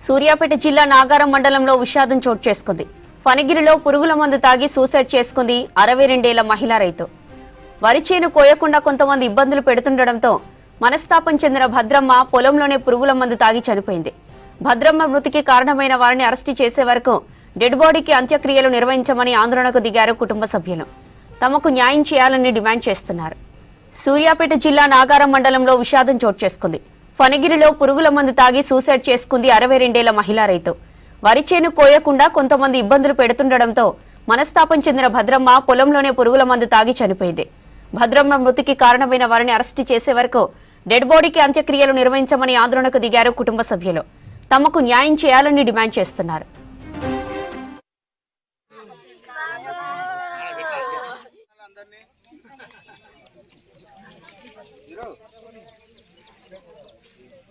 సూర్యాపేట జిల్లా నాగారం మండలంలో విషాదం చోటు చేసుకుంది. ఫణిగిరిలో పురుగుల మందు తాగి సూసైడ్ చేసుకుంది 62 ఏళ్ల మహిళా రైతు. వరి చేను కోయకుండా కొంతమంది ఇబ్బందులు పెడుతుండటంతో మనస్తాపం చెందిన భద్రమ్మ పొలంలోనే పురుగుల మందు తాగి చనిపోయింది. భద్రమ్మ మృతికి కారణమైన వారిని అరెస్టు చేసే వరకు డెడ్ బాడీకి అంత్యక్రియలు నిర్వహించమని ఆందోళనకు దిగారు కుటుంబ సభ్యులు. తమకు న్యాయం చేయాలని డిమాండ్ చేస్తున్నారు. సూర్యాపేట జిల్లా నాగారం మండలంలో విషాదం చోటు చేసుకుంది. ఫణిగిరిలో పురుగుల మందు తాగి సూసైడ్ చేసుకుంది 62 ఏళ్ల మహిళా రైతు. వరి చేను కోయకుండా కొంతమంది ఇబ్బందులు పెడుతుండటంతో మనస్తాపం చెందిన భద్రమ్మ పొలంలోనే పురుగుల మందు తాగి చనిపోయింది. భద్రమ్మ మృతికి కారణమైన వారిని అరెస్టు చేసే వరకు డెడ్ బాడీకి అంత్యక్రియలు నిర్వహించమని ఆందోళనకు దిగారు కుటుంబ సభ్యులు. తమకు న్యాయం చేయాలని డిమాండ్ చేస్తున్నారు.